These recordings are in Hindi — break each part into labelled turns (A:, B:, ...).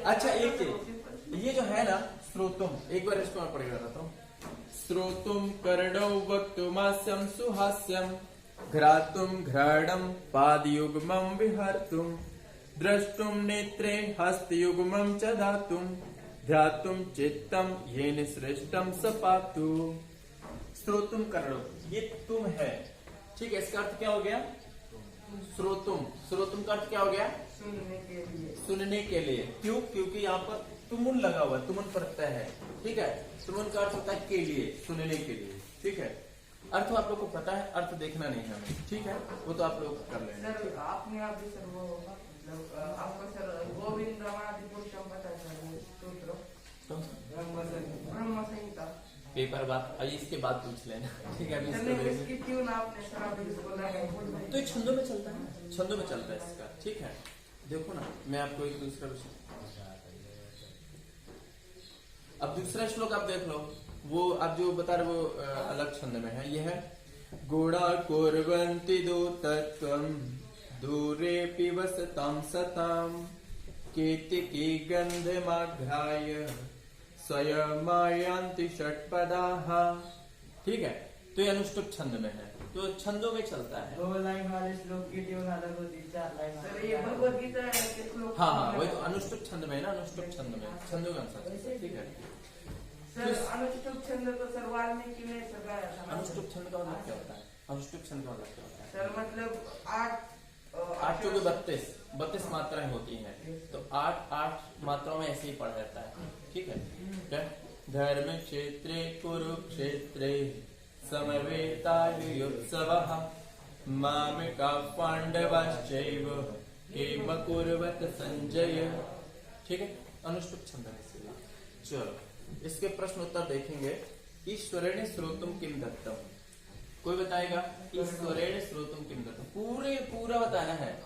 A: अच्छा एक चीज, ये जो है ना श्रोतुम, एक बार इसको मैं पढ़ के बताता हूँ। श्रोतुम कर्णौ वक्तुमास्यम सुहास्यम घ्रातुम घ्राणम पादयुग्मं विहर्तुम द्रष्टुम नेत्रे हस्तयुग्मं च दातुम ध्यातुम चित्तम येन श्रेष्ठम सपातु। श्रोतुम कर्णो, ये तुम है, ठीक है। इसका अर्थ क्या हो गया? श्रोतुम। श्रोतुम का अर्थ क्या हो गया?
B: सुनने के लिए।
A: सुनने के लिए। क्यों? क्योंकि यहाँ पर तुमुन लगा हुआ है, तुमुन प्रत्यय है, ठीक है। तुमुन का अर्थ होता है के लिए, सुनने के लिए, ठीक है। अर्थ आप लोग को पता है, अर्थ देखना नहीं है हमें, ठीक है, वो तो आप लोग कर लेंगे।
B: सर आपने आप भी सर वो मतलब आपको सर गोविंद रमादि पुरुषम पता है सर वो सूत्र ब्रह्म संहिता
A: पेपर बात इसके बाद पूछ लेना, ठीक है। अभी
B: इसकी क्यों ना आपने सर अभी इसको लगाया?
A: तो ये छंदों में चलता है, छंदों में चलता है इसका, ठीक है। देखो ना, मैं आपको एक दूसरा विषय, अब दूसरा श्लोक आप देख लो, वो आप जो बता रहे वो अलग छंद में है। ये है गोड़ा कुर्वन्ति दूतत्वं दूरे पिबसतां सतां केतिकी गन्धमाघ्राय स्वयमायान्ति षट्पदाः, ठीक है। तो ये अनुष्टुप छंद में है, तो छंदों में चलता है।
C: 2 लाइन वाले श्लोक की ट्यून अलग होती है, 4 लाइन
B: सर ये भगवत गीता के श्लोक।
A: हाँ, वही तो अनुष्टुप छंद में है ना, अनुष्टुप छंद में, छंदों के अनुसार, ठीक है।
B: सर अनुष्टुप छंद तो सर वाल्मीकि ने सर गाया था।
A: अनुष्टुप छंद का मतलब क्या होता है? अनुष्टुप छंद का मतलब क्या होता है?
B: सर मतलब
A: 8 चौके 32 मात्राएं होती हैं, तो 8 मात्राओं में ऐसे ही पढ़ा जाता है, ठीक है। क्या? धर्म क्षेत्रे कुरुक्षेत्रे समवेतायुत्सवः मामिका पांडवाश्चैव किम कुर्वत संजय, ठीक है। अनुष्टुप छंद है इसलिए। चलो इसके प्रश्न उत्तर देखेंगे। ईश्वरेण श्रोतुम किम दत्तम, कोई बताएगा? ईश्वरेण श्रोतुम किम दत्तम, पूरा बताना है।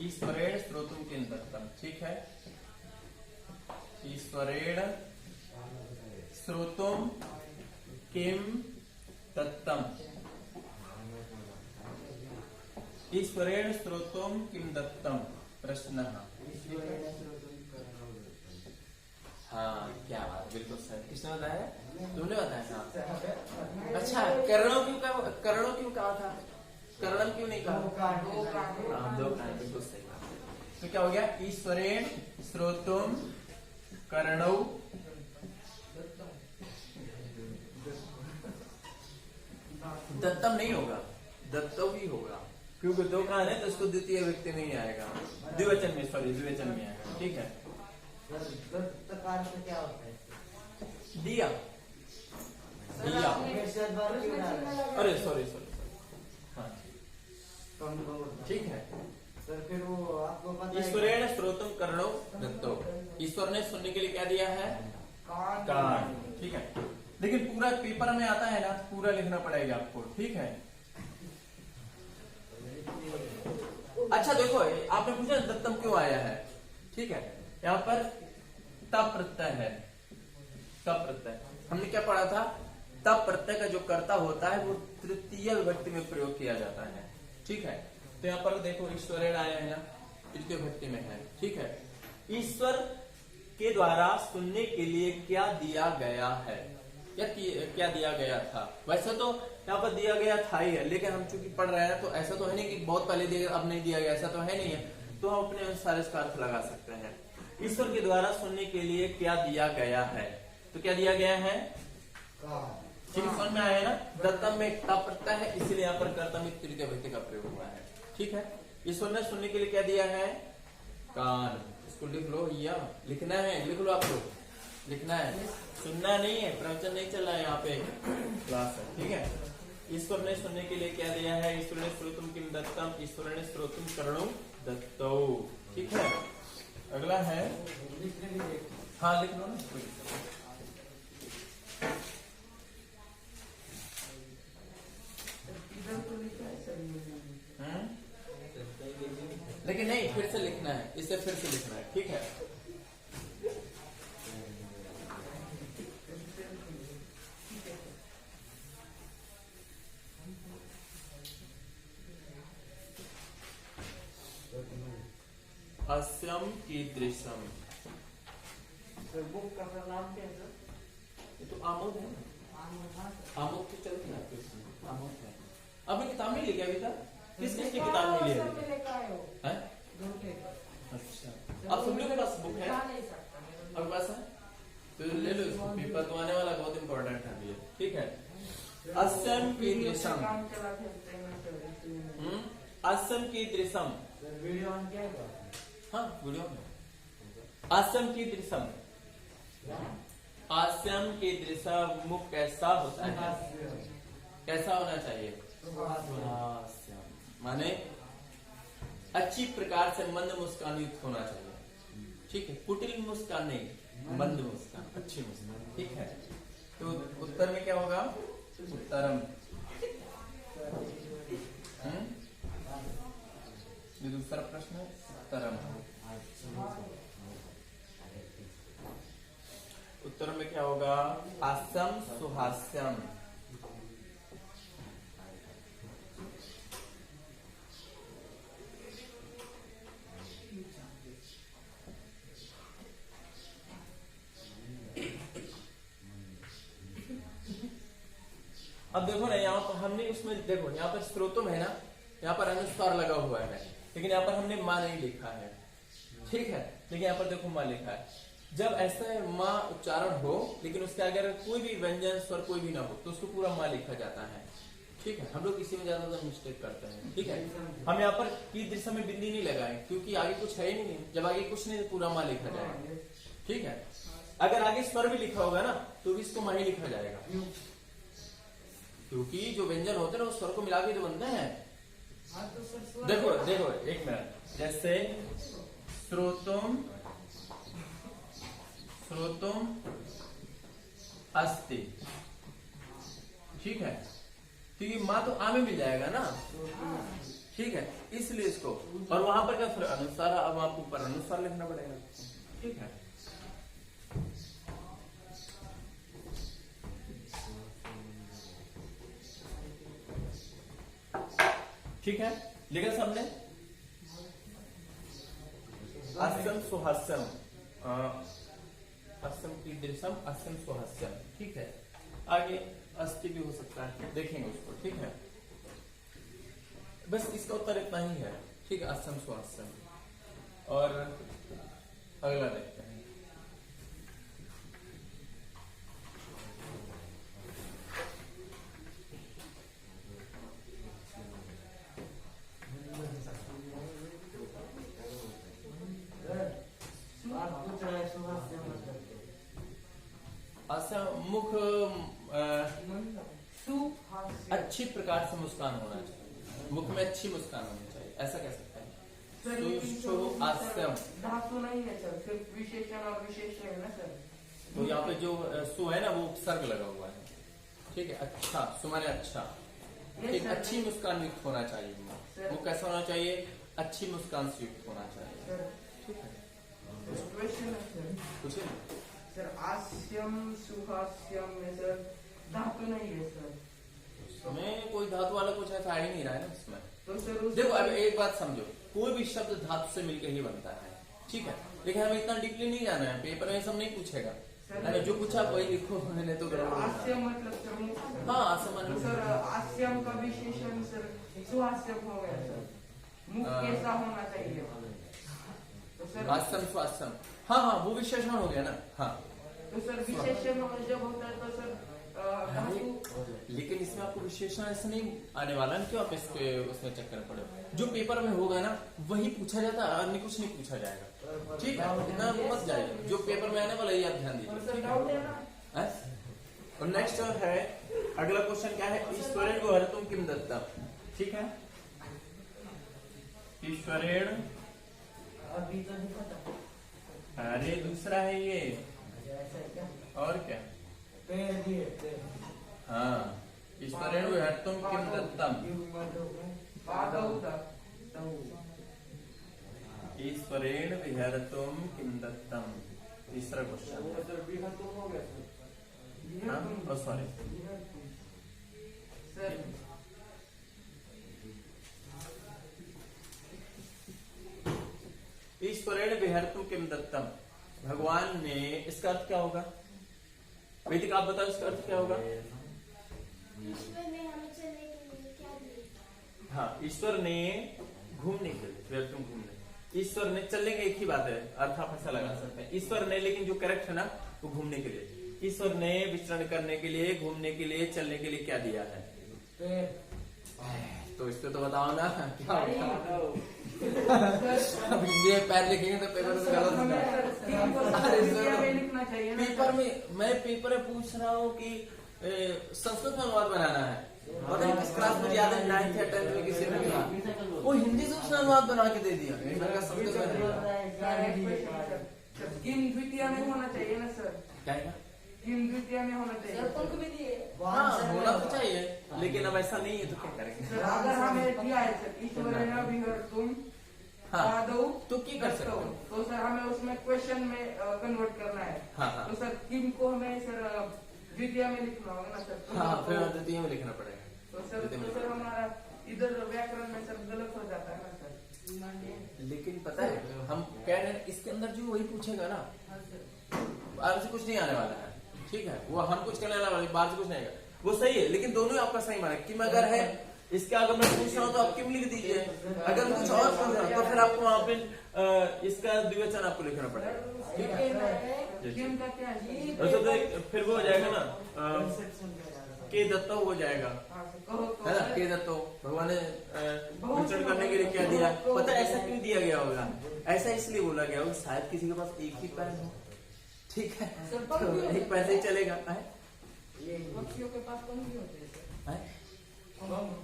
A: ईश्वरेण श्रोतुम किम दत्तम, ठीक है। ईश्वरेण श्रोतुम किम दत्तम, ईश्वरेण श्रोतुम किम दत्तम प्रश्न। हाँ क्या बात, बिल्कुल सही। किसने बताया? तुमने बताया। हाँ अच्छा, कर्णों क्यों कहा था? कर्णम क्यों नहीं कहा? 2 कान, बिल्कुल सही। तो क्या हो गया? ईश्वरेण श्रोतुम कर्णौ दत्तम नहीं होगा, दत्तौ ही होगा, क्योंकि 2 कान है तो इसको द्वितीय व्यक्ति नहीं आएगा, द्विवचन में, सॉरी द्विवचन में आएगा, ठीक है।
C: दत्तकार से क्या होता है?
A: दिया, दिया। अरे सॉरी, हाँ ठीक है।
C: सर फिर वो आपको पता है
A: ईश्वरेण श्रोतुम कर्णो दत्तो, ईश्वर ने सुनने के लिए क्या दिया है? कान, ठीक है। लेकिन पूरा पेपर में आता है ना, पूरा लिखना पड़ेगा आपको, ठीक है। अच्छा देखो, आपने पूछा दत्तम क्यों आया है, ठीक है। यहाँ पर तप प्रत्यय है, तप प्रत्यय। हमने क्या पढ़ा था? तप प्रत्यय का जो कर्ता होता है वो तृतीय विभक्ति में प्रयोग किया जाता है, ठीक है। तो यहाँ पर देखो ईश्वरेण आया है ना, तृतीय विभक्ति में है, ठीक है। ईश्वर के द्वारा सुनने के लिए क्या दिया गया है, क्या दिया गया था? वैसे तो यहाँ पर दिया गया था ही है, लेकिन हम चूंकि पढ़ रहे हैं तो ऐसा तो है नहीं कि बहुत पहले दिया गया अब नहीं दिया गया, ऐसा तो है नहीं है। तो हम अपने अनुसार इसका अर्थ लगा सकते हैं। ईश्वर के द्वारा सुनने के लिए क्या दिया गया है, तो क्या दिया गया है? ठीक समझ में आया ना। दत्तम में तप प्रत्यय है, इसलिए यहाँ पर कर्ता में तृतीय व्यक्ति का प्रयोग हुआ है, ठीक है। ईश्वर ने सुनने के लिए क्या दिया है? कान। इसको लिख लो, या लिखना है, लिख लो, आप लोग लिखना है, सुनना नहीं है, प्रवचन नहीं चल रहा है, यहाँ पे क्लास है, ठीक है। ईश्वर ने सुनने के लिए क्या दिया है? ईश्वर ने श्रोतुम किम दत्तम, ईश्वर ने श्रोतुम कर्णो दत्तो, ठीक है। अगला है, हाँ लिख लो ना। लेकिन नहीं, फिर से लिखना है, इसे फिर से लिखना है, ठीक है। अस्यम कीदृशम,
C: सर बुक का सर नाम क्या है सर?
A: ये तो आमोद है ना, आमोद तो चलती है आपके उसमें, आमोद है। आपने किताब नहीं लिखी अभी तक? किस किस की किताब नहीं ली अभी तक? हैं? अच्छा, आप सब लोगों के पास बुक है? आपके पास है तो ले लो इसको, पेपर तो आने वाला बहुत इंपॉर्टेंट है अभी ये, ठीक है। अस्यम कीदृशम, अस्यम कीदृशम,
C: सर वीडियो ऑन क्या है?
A: हाँ वीडियो में, अस्यम कीदृशम, अस्यम कीदृशम, मुख कैसा होता है, कैसा होना चाहिए? हास्यम माने अच्छी प्रकार से मंद मुस्कान युक्त होना चाहिए, ठीक है। कुटिल मुस्कान नहीं, मंद मुस्कान, अच्छी मुस्कान, ठीक है। तो उत्तर में क्या होगा? उत्तरम। ये दूसरा प्रश्न है, उत्तरम। उत्तर में क्या होगा? हास्यम सुहास्यम। अब देखो ना, यहाँ पर हमने उसमें देखो, यहाँ पर स्रोतम है ना, यहाँ पर अनुस्वार लगा हुआ है, लेकिन यहाँ पर हमने माँ नहीं लिखा है, ठीक है। लेकिन यहाँ पर देखो माँ लिखा है। जब ऐसा है माँ उच्चारण हो लेकिन उसके अगर कोई भी व्यंजन स्वर कोई भी ना हो तो उसको पूरा माँ लिखा जाता है, ठीक है। हम लोग इसी में ज्यादातर मिस्टेक करते हैं, ठीक है। हम यहाँ पर की दृश्य में बिंदी नहीं लगाए क्योंकि आगे कुछ है ही नहीं, जब आगे कुछ नहीं तो पूरा माँ लिखा जाएगा, ठीक है। अगर आगे स्वर भी लिखा होगा ना तो भी इसको माँ ही लिखा जाएगा, क्योंकि जो व्यंजन होते हैं ना उस स्वर को मिला के जो बनते हैं। देखो देखो एक मिनट, जैसे श्रोतुम, श्रोतुम अस्ति, ठीक है। तो ये माँ तो आ में मिल जाएगा ना, ठीक है, इसलिए इसको, और वहां पर क्या फिर अनुसार, अब आपको ऊपर अनुसार लिखना पड़ेगा, ठीक है। ठीक है, लिखा सबने? अस्यम सुहास्यम, अस्यम कीदृशम, अस्यम सुहास्यम, ठीक है। आगे अस्ति भी हो सकता है, देखेंगे उसको, ठीक है। बस इसका उत्तर इतना ही है, ठीक है, अस्यम सुहास्यम। और अगला देखते हैं। मुख अच्छी प्रकार से मुस्कान होना चाहिए, मुख में अच्छी मुस्कान होनी चाहिए, ऐसा कह सकते हैं। सुहास्यम
B: धातु नहीं है सर, सिर्फ विशेषण और विशेषण है ना सर।
A: तो यहाँ पे जो सु है ना वो उपसर्ग लगा हुआ है, ठीक है। अच्छा सु माने अच्छा, ठीक, अच्छी मुस्कान युक्त होना चाहिए। वो कैसा होना चाहिए? अच्छी मुस्कान से युक्त होना चाहिए, ठीक है।
B: क्वेश्चन है सर,
A: पूछिए
B: सर आस्यम सुहास्यम में सर धातु नहीं है सर,
A: उसमें कोई धातु वाला कुछ ऐसा आ ही नहीं रहा है ना इसमें।
B: तो सर
A: देखो अब एक बात समझो, कोई भी शब्द धातु से मिलकर ही बनता है, ठीक है। लेकिन हमें इतना डीपली नहीं जाना है, पेपर में सब नहीं पूछेगा, है जो पूछा वही लिखो, मैंने तो
B: आस्यम मतलब सर मुख,
A: हाँ आसमान
B: सर आस्यम का विशेषण सर सुहास्यम हो गया सर, मुख कैसा होना चाहिए? तो सर
A: आसम स्वासम, हाँ हाँ वो विशेषण हो गया ना, हाँ।
B: तो सर विशेषण जब होता है तो सर
A: लेकिन इसमें आपको विशेषण ऐसा नहीं आने वाला ना, क्यों आप इसके उसमें चक्कर पड़े? जो पेपर में होगा ना वही पूछा जाता है, अन्य कुछ नहीं पूछा जाएगा, ठीक है। इतना मत जाइए, जो पेपर में आने वाला ये आप ध्यान दीजिए। और नेक्स्ट है अगला क्वेश्चन क्या है? ईश्वरेण को हरतुम किम दत्तम, ठीक है। ईश्वरेण,
C: अभी तो नहीं पता,
A: अरे दूसरा है ये, और क्या? हाँ, ईश्वरेण विहर्तुम किम दत्तम, ईश्वरेण विहर्तुम किम दत्तम, तीसरा क्वेश्चन। हाँ सॉरी, ईश्वरेण विहर्तुम किम दत्तम, भगवान ने, इसका अर्थ क्या होगा? वैदिक आप बताओ इसका अर्थ क्या होगा?
D: ईश्वर ने हमें चलने के लिए क्या दिया?
A: हाँ, ईश्वर ने घूमने के लिए, व्यक्ति घूमने, ईश्वर ने चलने का एक ही बात है, अर्थ आप ऐसा लगा सकते हैं। ईश्वर ने, लेकिन जो करेक्ट है ना वो घूमने के लिए, ईश्वर ने विचरण करने के लिए, घूमने के लिए, चलने के लिए क्या दिया है? तो इस पे तो बताओ ना क्या होगा? अब ये पैर लिखेंगे तो पेपर में गलत होगा।
B: लिखना चाहिए ना
A: पेपर में, मैं पेपर में पूछ रहा हूँ कि संस्कृत में अनुवाद बनाना है। पता नहीं किस क्लास में याद है, 9th या 10th में किसी ने लिखा, वो हिंदी से उसने अनुवाद बना के दे दिया। मैंने कहा संस्कृत में नहीं।
B: किम द्वितीय में होना चाहिए ना सर?
A: क्या है?
B: किम द्वितीय में होना चाहिए।
A: हाँ, होना तो चाहिए, लेकिन अब ऐसा नहीं है तो क्या करेंगे?
B: सर अगर हमें दिया है सर ईश्वरेण विहर्तुम
A: हाँ,
B: आदौ
A: तो क्या कर सकते हो?
B: तो सर हमें उसमें क्वेश्चन में कन्वर्ट करना है।
A: हाँ, हाँ।
B: तो सर किम को हमें सर द्वितीय में लिखना होगा ना सर?
A: हाँ, फिर द्वितीय में लिखना पड़ेगा।
B: तो सर हमारा इधर व्याकरण में सर गलत हो जाता है ना सर?
A: लेकिन पता है हम कह रहे हैं इसके अंदर जो वही पूछेगा ना, बाहर से कुछ नहीं आने वाला है, ठीक है? वो हम कुछ करने वाले, बाहर से कुछ नहीं आएगा, वो सही है। लेकिन दोनों ही आपका सही माना। किम अगर है, इसका अगर मैं पूछ रहा हूँ तो आप किम लिख दीजिए। अगर कुछ और पूछ रहा हूँ तो फिर आपको वहां पे इसका द्विवचन आपको लिखना पड़ेगा, ठीक है?
B: किम का क्या है?
A: अच्छा, तो फिर वो हो जाएगा ना, के दत्तो हो जाएगा,
B: हाँ, सर, कहो तो
A: है ना? के दत्तो, भगवान ने विचरण करने के लिए क्या दिया? पता है ऐसा क्यों दिया गया होगा? ऐसा इसलिए बोला गया होगा शायद किसी के पास एक ही पैर हो, ठीक है? तो एक पैर से ही चलेगा। है?
B: पक्षियों के पास पंख होते हैं सर?
A: है?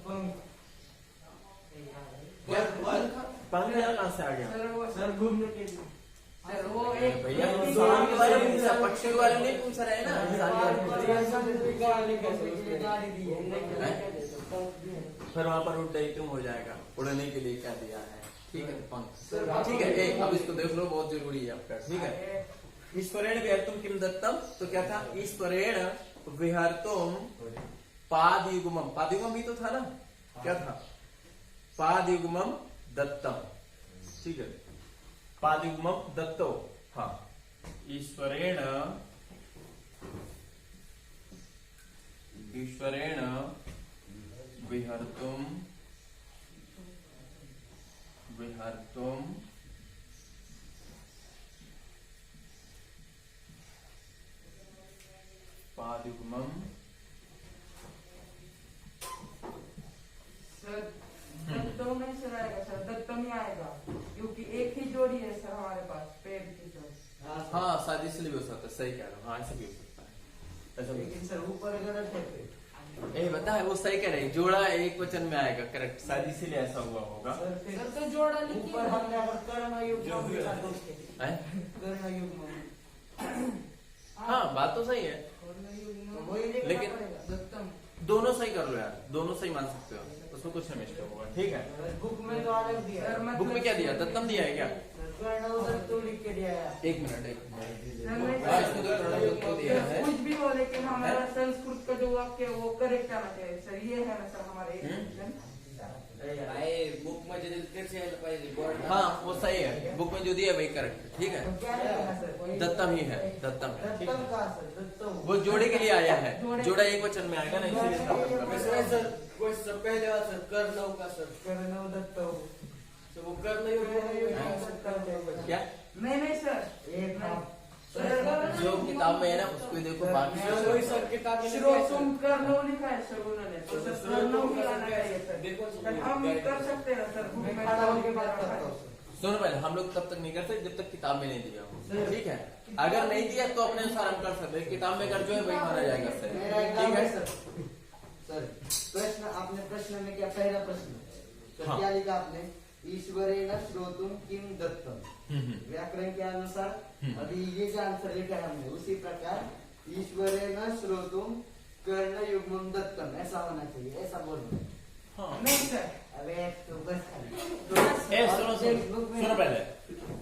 B: पंख
A: पानी यहाँ कहाँ से आ गया?
B: सर वो
C: सर घूमने के लिए
B: सर वो एक
A: भैया इंसान के बारे में पूछ रहा, पक्षी के बारे में नहीं पूछ रहे हैं ना, इंसान के बारे में।
C: गाड़ी दी है।
A: फिर वहां पर उड्डयितुम हो जाएगा, उड़ने के लिए क्या दिया है, ठीक है? पंख, ठीक है? अब इसको देख लो, बहुत जरूरी है आपका, ठीक है? ईश्वरेण विहर्तुम किम दत्तम, तो क्या था? ईश्वरेण विहर्तुम पादयुग्मम, पादयुग्मम ही तो था ना? क्या था? पादयुग्मम दत्तम, ठीक है? पादयुग्मम दत्तो, हाँ। ईश्वरेण विहर्तुम पादयुग्मम
B: सर दत्तम नहीं सर आएगा सर, दत्तम ही आएगा क्योंकि एक ही जोड़ी है सर हमारे पास पेड़ की सर।
A: हाँ, शायद इसलिए भी हो सकता है, सही कह रहा हूँ। हाँ, ऐसा भी हो सकता है, ऐसा भी।
C: लेकिन सर ऊपर गलत है।
A: ए बता है, वो सही कह रहे हैं, जोड़ा एक वचन में आएगा, करेक्ट, शायद इसीलिए ऐसा हुआ होगा।
B: सर तो जोड़ा लिखिए।
C: ऊपर हमने अगर कर्णयुग्म
A: जो भी है। हैं?
C: कर्णयुग्म
A: हाँ, बात तो सही है,
C: वही लिखना
A: लेकिन
C: पड़ेगा।
B: दत्तम
A: दोनों सही कर लो यार, दोनों सही मान सकते हो, उसमें कुछ मिस्टेक होगा, ठीक है?
C: बुक में तो अलग दिया है।
B: सर, मतलब
A: बुक में क्या दिया? दत्तम दिया है क्या?
C: कर्ण उधर तो लिख के दिया है।
A: एक मिनट, एक
B: सर,
A: मिनट। हाँ, इसमें तो कर्णयुग्म दिया है।
B: कुछ भी हो लेकिन हमारा संस्कृत का जो वाक्य है वो करेक्ट आना चाहिए सर। ये है ना सर हमारे
E: बुक में जो कैसे बोर्ड
A: हाँ, वो सही है, बुक में जो दिया है वही करेक्ट है, ठीक है?
C: तो क्या लिखना सर?
A: दत्तम ही है, दत्तम है, ठीक
C: दत्तम
A: है?
C: कहाँ सर? दत्तम।
A: वो जोड़े के लिए आया है, जोड़ा एक वचन में आएगा ना, इसीलिए इसका मतलब
E: वैसे
A: है।
E: सर कोई सर पहले वाला सर कर्णव का सर,
C: कर्ण दत्तम।
E: तो वो कर्णयुग्म
A: क्या?
B: नहीं सर
C: एक नाम।
A: जो किताब में है ना उसको ही देखो, बाकी
E: वही सर किताब में
B: श्रोतुम कर्णव लिखा है सर उन्होंने, तो सर कर्णव भी आना चाहिए सर।
E: देखो
B: सर, हम कर सकते हैं सर बुक
C: मैं
B: में
C: खड़ा होकर बात करता हूँ सर।
A: सुनो, पहले हम लोग तब तक नहीं कर सकते जब तक किताब में नहीं दिया हो, ठीक है? अगर नहीं दिया तो अपने अनुसार हम कर सकते हैं, किताब में कर जो है वही माना जाएगा सर,
C: मेरा एक
A: ठीक
C: नाम
A: है?
C: है सर। सर प्रश्न, आपने प्रश्न में क्या, पहला प्रश्न सर
A: हाँ।
C: क्या लिखा आपने? ईश्वरेण श्रोतुम किम दत्तम। व्याकरण के अनुसार अभी ये जो आंसर लिखा है हमने, उसी प्रकार ईश्वरेण श्रोतुम कर्णयुग्मम दत्तम, ऐसा होना चाहिए, ऐसा बोलना।
A: हाँ।
B: नहीं सर।
C: अबे तो बस खाली।
A: ए, सुनो सुनो पहले,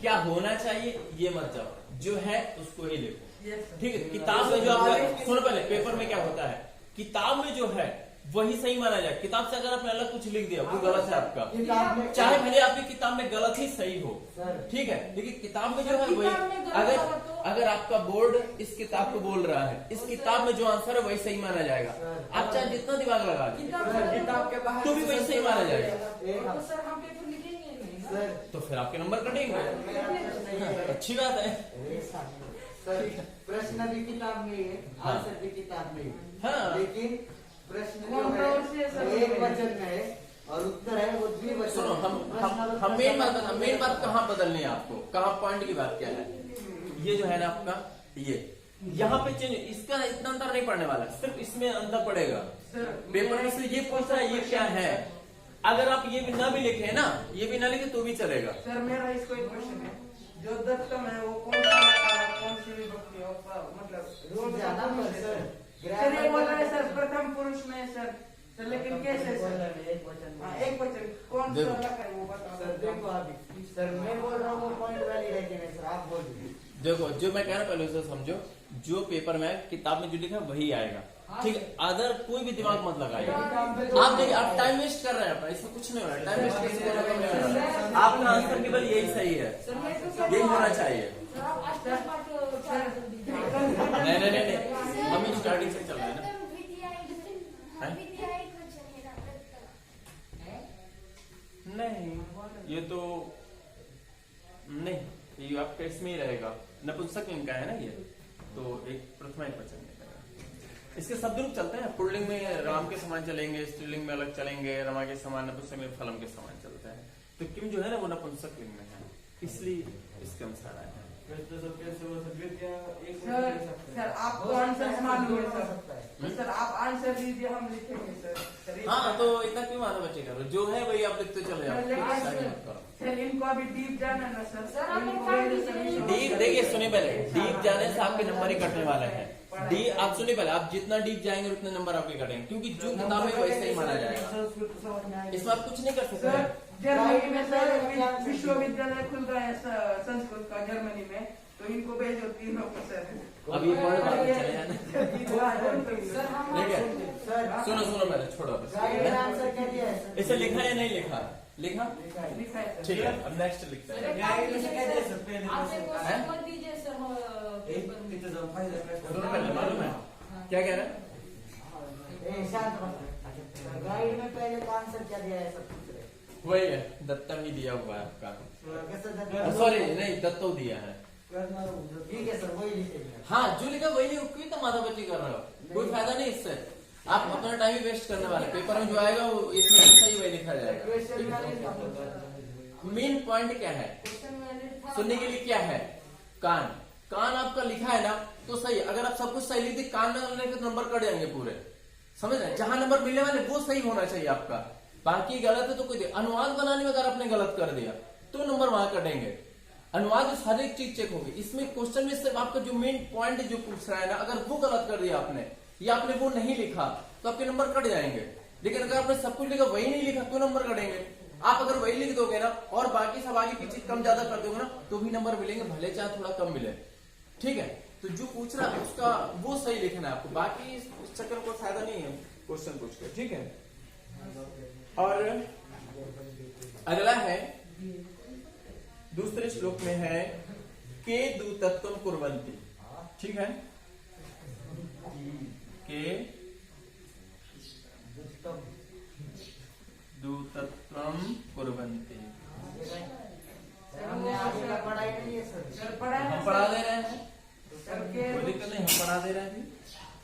A: क्या होना चाहिए ये मत जाओ, जो है उसको ही लिखो,
B: यस सर।
A: ठीक है? किताब में जो आपका, सुनो पहले, पेपर में क्या होता है, किताब में जो है वही सही माना जाए। किताब से अगर आपने अलग कुछ लिख दिया वो गलत है आपका,
C: किताब में
A: चाहे भले आपकी किताब में गलत ही सही हो,
C: सर
A: ठीक है, लेकिन किताब में जो है
B: किताब में
A: वही,
B: गलत
A: अगर
B: होगा तो-
A: अगर आपका बोर्ड इस किताब को बोल रहा है, इस किताब में जो आंसर है वही सही माना जाएगा। आप चाहे जितना दिमाग लगा लीजिए
E: किताब के बाहर
A: तो भी वही सही माना जाएगा।
C: एक
B: तो सर हम पेपर लिखेंगे नहीं ना।
C: सर
A: तो फिर आपके नंबर कटेंगे, अच्छी बात है।
C: सर प्रश्न भी किताब में ही है,
A: हाँ।
C: आंसर भी किताब में ही है।
A: हाँ।
C: लेकिन प्रश्न जो
B: Controversy है
C: है
B: सर।
C: वो एक वचन में है और उत्तर है वो द्विवचन।
A: सुनो, हम मेन बात कहाँ बदलनी है आपको, कहाँ पॉइंट की बात क्या है। ये जो है ना आपका, ये यहाँ पे चेंज, इसका इतना अंतर नहीं पड़ने वाला, सिर्फ इसमें अंतर पड़ेगा।
B: सर
A: पेपर में से ये पूछ रहा है ये क्या है, अगर आप ये भी ना भी लिखे ना, ये भी ना लिखे तो भी चलेगा।
B: सर मेरा इसको एक क्वेश्चन है, जो दत्तम है वो कौन सा लकार है, कौन सी विभक्ति है, मतलब
C: रुक जाना पर सर
B: सर ये बोल रहा है सर प्रथम पुरुष में सर लेकिन कैसे सर?
C: एक वचन
B: हाँ, एक वचन कौन सा
A: देखो।
B: लकार है वो बताओ
C: सर देखो अभी सर मैं बोल रहा हूँ वो पॉइंट वैलिड है कि नहीं सर, आप बोल दीजिए।
A: देखो जो मैं कह रहा हूँ पहले उसे समझो, जो पेपर में किताब में जो लिखा है वही आएगा, ठीक है, अदर कोई भी दिमाग मत लगाइए। आप देखिए आप टाइम वेस्ट कर रहे हैं अपना, इसमें कुछ नहीं हो रहा है, टाइम वेस्ट किसी को नहीं हो रहा है। आपका आंसर केवल यही सही है, यही होना चाहिए। नहीं, हम स्टार्टिंग से चल रहे हैं ना। हैं? नहीं, ये तो नहीं, ये आपका इसमें ही रहेगा, नपुंसकलिंग का है ना ये, तो एक प्रथमा एक वचन रहेगा। इसके शब्द रूप चलते हैं, पुल्लिंग में राम के समान चलेंगे, स्त्रीलिंग में अलग चलेंगे, रमा के समान, नपुंसक में फलम के समान चलता है। तो किम जो है ना वो नपुंसकलिंग में है, इसलिए इसके अनुसार आया है।
B: सर आपको आंसर मालूम है सर, तो सर आप आंसर दीजिए हम लिखेंगे सर।
A: हाँ तो इतना क्यों माथा बच्चे करो, जो है वही आप लिखते चले जाओ,
B: लेकिन
A: मत करो।
B: सर इनको अभी डीप जाना है ना सर।
D: सर, आप
B: इनको
D: एक
B: मेरे
D: काम
B: से
D: कीजिए।
A: डीप देखिए, सुनिए पहले, डीप जाने से आपके नंबर ही कटने वाले हैं। डीप आप सुनिए पहले, आप जितना डीप जाएंगे उतने नंबर आपके कटेंगे, क्योंकि जो किताब है वैसे ही माना जाएगा, इसमें आप कुछ नहीं कर सकते।
B: सर जर्मनी में सर विश्वविद्यालय खुल रहा है संस्कृत का जर्मनी में, तो इनको भेजो तीनों को सर।
A: अभी पढ़ बाद में चले जाना,
B: सर
A: ठीक है। सुनो पहले, छोड़ो बस।
C: गाइड आंसर क्या दिया है सर?
A: इसे लिखा या नहीं लिखा, लिखा,
B: लिखा है सर।
A: ठीक है, अब नेक्स्ट लिखते हैं। सुनो पहले, मालूम है क्या कह रहे हैं?
C: शांत मत। गाइड में पहले का आंसर क्या दिया है सब पूछ रहे।
A: वही है, दत्तम ही दिया हुआ है आपका,
C: कैसे दत्तम?
A: सॉरी नहीं, दत्तो दिया है।
C: ठीक है सर वही लिखेंगे।
A: हाँ जो लिखा वही लिखो, क्यों तो माथापच्ची कर रहे हो, कोई फायदा नहीं इससे, आप अपना टाइम ही वेस्ट करने वाले। पेपर में जो आएगा वो इसमें सही वही लिखा जाएगा। मेन पॉइंट क्या है, सुनने के लिए क्या है, कान, कान आपका लिखा है ना तो सही, अगर आप सब कुछ सही लिख दी, कान में लिखे तो नंबर कट जाएंगे पूरे, समझ रहे हैं? जहां नंबर मिलने वाले वो सही होना चाहिए आपका, बाकी गलत है तो कोई अनुवाद बनाने में अगर आपने गलत कर दिया तो नंबर वहां कटेंगे। अनुवाद में हर एक चीज चेक होगी, इसमें क्वेश्चन में सिर्फ आपका जो मेन पॉइंट जो पूछ रहा है ना, अगर वो गलत कर दिया आपने या आपने वो नहीं लिखा तो आपके नंबर कट जाएंगे। लेकिन अगर आपने सब कुछ लिखा वही नहीं लिखा तो नंबर कटेंगे। आप अगर वही लिख दोगे ना और बाकी सब आगे पीछे कम ज्यादा कर दोगे ना तो भी नंबर मिलेंगे, भले चाहे थोड़ा कम मिले, ठीक है। तो जो पूछ रहा है उसका वो सही लिखना है आपको, बाकी इस चक्कर को फायदा नहीं है क्वेश्चन पूछ के, ठीक है। और अगला है दूसरे श्लोक में है के दूतत्वम कुर्वन्ति, ठीक है, के दूतत्वम कुर्वन्ति।
C: हमने आगे का पढ़ाई नहीं है सर।
B: सर पढ़ा है
A: हम पढ़ा दे रहे हैं,
B: सर के
A: कोई दिक्कत नहीं, हम पढ़ा दे रहे हैं,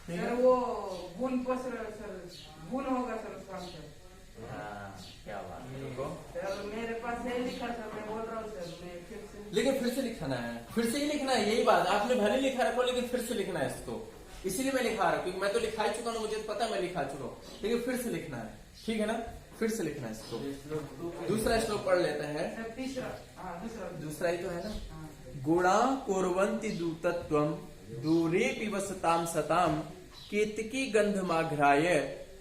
A: ठीक
B: सर
A: है।
B: वो गुण पसर सर गुण होगा सर उसका आंसर।
A: हाँ क्या बात है, रुको।
B: सर मेरे पास है लिखा सर, मैं बोल रहा हूँ सर, मैं फिर से
A: लेकिन फिर से लिखना है, फिर से ही लिखना है, यही बात, आपने भले लिखा रखो लेकिन फिर से लिखना है इसको, इसीलिए मैं लिखा रहा हूँ क्योंकि मैं तो लिखा ही चुका हूँ, मुझे पता है मैं लिखा चुका हूँ, लेकिन फिर से लिखना है, ठीक है ना, फिर से लिखना है इसको। दूसरा श्लोक पढ़ लेते हैं,
B: सर तीसरा, हाँ
A: दूसरा ही तो है ना।
B: हाँ।
A: गुणा कुर्वन्ति दूतत्वम दूरे पिबसताम सताम केतकी गंधमाघ्राय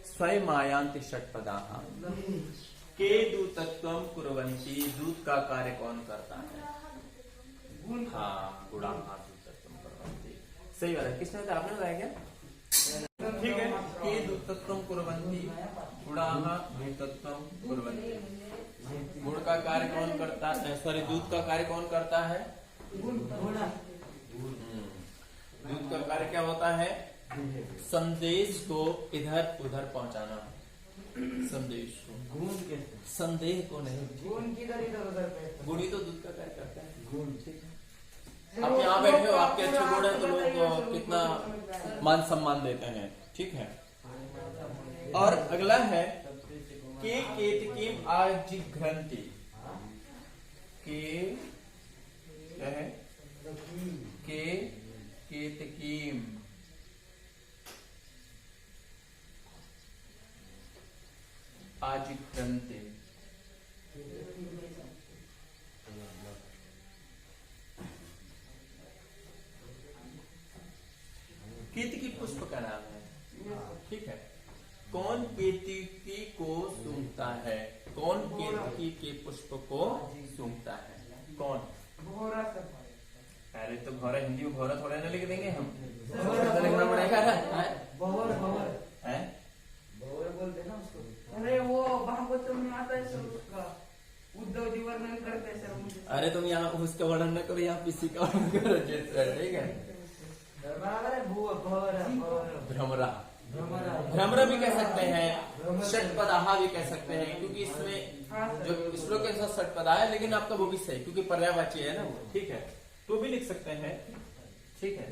A: स्वयं मायांति षटपदाः। के दूतत्वम कुर्वन्ति, दूत का कार्य कौन करता है?
B: गुण
A: हाँ, गुणा दूतत्वम कुर्वन्ति, सही बात है। किसने बताया, आपने बताया क्या? ठीक है। के दूतत्वं कुर्वन्ति, गुणाः दूतत्वं कुर्वन्ति। गुण का कार्य कौन करता है, सॉरी दूत का कार्य कौन करता है? दूत का कार्य क्या होता है? संदेश को इधर उधर पहुंचाना। संदेश को,
C: गुण के
A: संदेह को नहीं।
B: गुण किधर इधर उधर पे
A: गुण ही तो दूत का कार्य करता है।
C: गुण
A: ठीक है। आप यहाँ बैठे हो, आपके अच्छे गुण है तो लोग को कितना मान सम्मान देते हैं। ठीक है। और अगला है के केतकीम आजिघ्रन्ति। के क्या है? के केतकीम आजिघ्रन्ति। केतकी पुष्प का नाम है। ठीक है। कौन केतकी को सूंघता है? कौन केतकी के पुष्प को सूंघता है? कौन?
B: भोरा सब
A: अरे तो भौरा, हिंदी में भौरा थोड़ा ना लिख देंगे हम, तो लिखना पड़ेगा ना।
C: भवर भवर
A: हैं?
C: भवर बोलते ना उसको।
B: अरे वो भागवत में आता है सर, उसका उद्धव जी वर्णन करते हैं सर मुझे।
A: अरे तुम यहाँ उसका वर्णन न करो, यहाँ किसी का वर्णन करो। ठीक है।
C: बराबर है। भवर
A: भ्रमरा,
C: भ्रमरा
A: भ्रमरा भी कह सकते हैं, षटपदाहा भी कह सकते हैं, क्योंकि इसमें
B: हाँ
A: जो
B: सर,
A: श्लोक के अनुसार षटपदा है, लेकिन आपका वो भी सही क्योंकि पर्यायवाची है ना वो। ठीक है, तो भी लिख सकते हैं। ठीक है।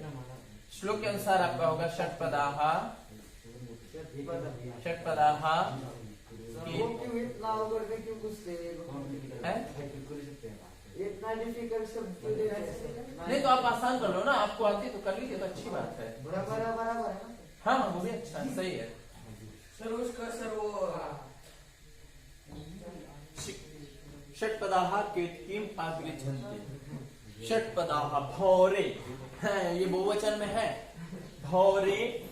A: श्लोक के अनुसार आपका होगा षटपदाहा, षटपदाहा
C: वो क्यों इतना अवगढ़ में क्यों पूछते
A: है?
C: इतना डिफिकल्ट शब्द क्यों देते हैं?
A: नहीं तो आप आसान कर लो ना, आपको आती है तो कर लीजिए, तो अच्छी बात है।
C: बराबर है ना?
A: हाँ वो भी अच्छा है, सही है।
B: सर उसका सर वो
A: षटपदाहा केतकीम आग्रिझन्ति। षटपदाहा भौरे, हाँ, ये बहुवचन में है। भौरे